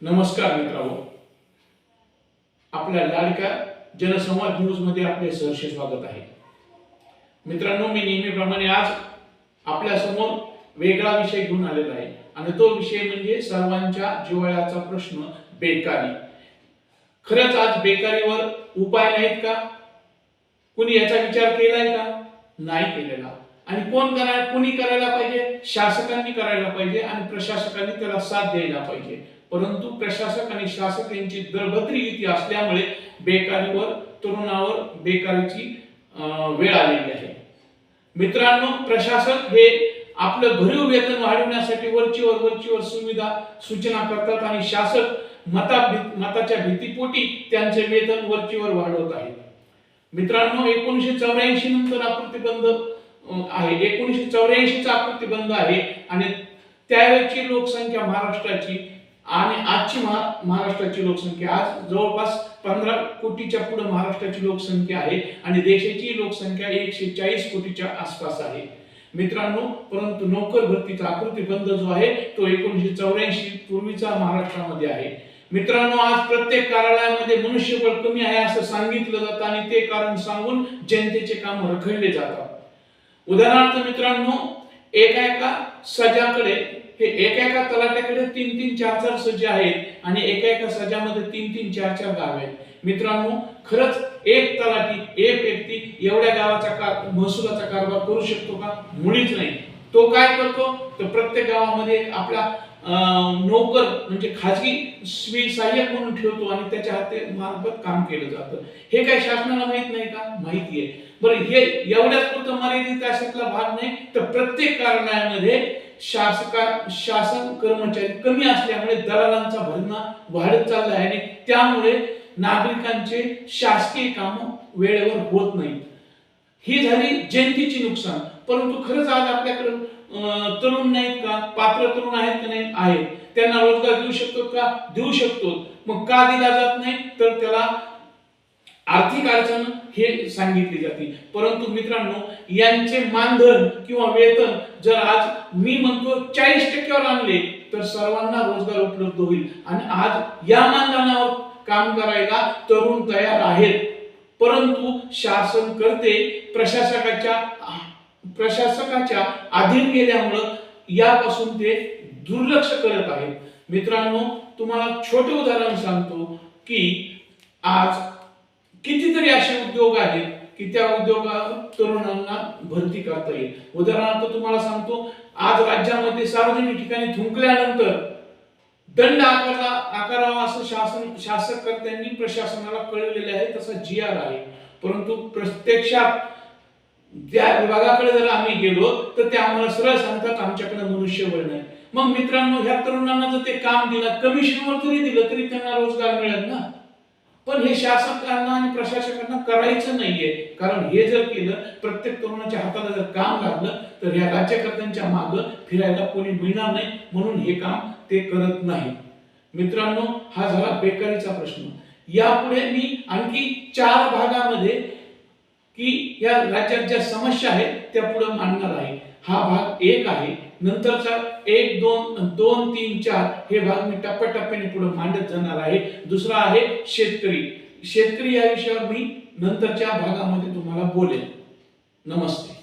नमस्कार मित्रांनो, आपल्या लाडक्या जनसंवाद न्यूज मध्ये आपले सहर्ष स्वागत आहे। मित्रांनो, मी नेहमीप्रमाणे आज आपल्या समोर वेगळा विषय घेऊन आलेला आहे आणि तो विषय म्हणजे सर्वांच्या जिव्हाळ्याचा प्रश्न, बेकारी। खरंच आज बेकारीवर उपाय नाहीत का? कुणी याचा विचार केलाय का? नाही केलेला। आणि कुणी करायला पाहिजे? शासकांनी करायला पाहिजे आणि प्रशासकांनी त्याला साथ द्यायला पाहिजे। परंतु प्रशासक आणि शासक यांची दरबदरी युती असल्यामुळे बेकारीवर, तरुणावर बेकारीची वेळ आलेली आहे। मित्रांनो, प्रशासक हे आपलं भरीव वेतन वाढवण्यासाठी वरचीवर सुविधा सूचना करतात आणि शासक मताच्या भीतीपोटी त्यांचे वेतन वरचीवर वाढवत आहेत। मित्रांनो, 1984 नंतर आकृतीबंध आहे, 1984 चा आकृतीबंध आहे आणि त्यावेळची लोकसंख्या महाराष्ट्राची आणि आजची महाराष्ट्राची लोकसंख्या आज जवळपास 15 कोटीच्या पुढे महाराष्ट्राची लोकसंख्या आहे आणि देशाची लोकसंख्या 140 कोटीच्या आसपास आहे। मित्रांनो, परंतु नोकर भरतीचा आकृतीबंध जो आहे तो 1984 पूर्वीचा महाराष्ट्रामध्ये आहे। मित्रांनो, आज प्रत्येक कार्यालयामध्ये मनुष्यबळ कमी आहे असं सांगितलं जातं आणि ते कारण सांगून जनतेचे काम रखडले जातात। उदाहरणार्थ मित्रांनो, एका सजाकडे एका तलाट्याकडे 3-3, 4-4 सज्ज आहेत आणि एका सजामध्ये 3-3, 4-4 गाव आहेत। मित्रांनो, खरंच एक तलाठी, एक व्यक्ती एवढ्या गावाचा महसुलाचा कारभार करू शकतो का? मुळीच नाही। तो काय करतो तर प्रत्येक गावामध्ये आपला नोकर म्हणजे खाजगी सहाय्यक म्हणून ठेवतो आणि त्याच्या हाती मार्फत काम केलं जातं। हे काय शासनाला माहित नाही का? माहिती आहे। बरं, हे एवढ्याच पुरतं मर्यादित त्याच्यातला भाग नाही तर प्रत्येक कार्यालयामध्ये शासन कर्मचारी कमी असल्यामुळे दलालांचा भरणा वाढत चालला आहे आणि त्यामुळे नागरिकांचे शासकीय काम वेळेवर होत नाहीत। ही झाली जनतेची नुकसान। परंतु खरंच आज आपल्याकडे तरुण नाहीत का? पात्र तरुण आहेत का? नाही आहेत। त्यांना रोजगार देऊ शकतो का? देऊ शकतो। मग का दिला जात नाही? तर त्याला आर्थिक अडचण हे सांगितली जाते। परंतु मित्रांनो, यांचे मानधन किंवा वेतन जर आज मी म्हणतो 40% वर आणले तर सर्वांना रोजगार उपलब्ध होईल आणि आज या मानधनावर काम करायला तरुण तयार आहेत। परंतु शासन करते प्रशासकाच्या अधीन गेल्यामुळे यापासून ते दुर्लक्ष करत आहेत। मित्रांनो, तुम्हाला छोटे उदाहरण सांगतो की आज कितीतरी असे उद्योग आहेत की त्या उद्योगात तरुणांना भरती करता येईल। उदाहरणार्थ तुम्हाला सांगतो, आज राज्यामध्ये सार्वजनिक ठिकाणी थुंकल्यानंतर दंड आकारावा असं शासकर्त्यांनी प्रशासनाला कळवलेले आहे, तसा GR आहे। परंतु प्रत्यक्षात त्या विभागाकडे जर आम्ही गेलो तर ते आम्हाला सरळ सांगतात आमच्याकडे मनुष्यबळ नाही। मग मित्रांनो, ह्या तरुणांना जर ते काम दिलं, कमिशनवर जरी दिलं तरी त्यांना रोजगार मिळेल ना। पण हे शासकांना आणि प्रशासकांना करायचं नाहीये, कारण हे जर केलं, प्रत्येक तरुणाच्या हाताला जर काम लागलं तर या राज्यकर्त्यांच्या मागे फिरायला कोणी मिळणार नाही, म्हणून हे काम ते करत नाही। मित्रांनो, हा झाला बेकारीचा प्रश्न। यापुढे मी आणखी 4 भागामध्ये की या राज्यात ज्या समस्या आहेत त्या पुढे मांडणार आहे। हा भाग 1 आहे। नंतरचा 1, 2, 3, 4 हे भाग मी टप्प्याटप्प्याने पुढे मांडत जाणार आहे। दुसरा आहे शेतकरी या विषयावर मी नंतरच्या भागामध्ये तुम्हाला बोलेन। नमस्ते।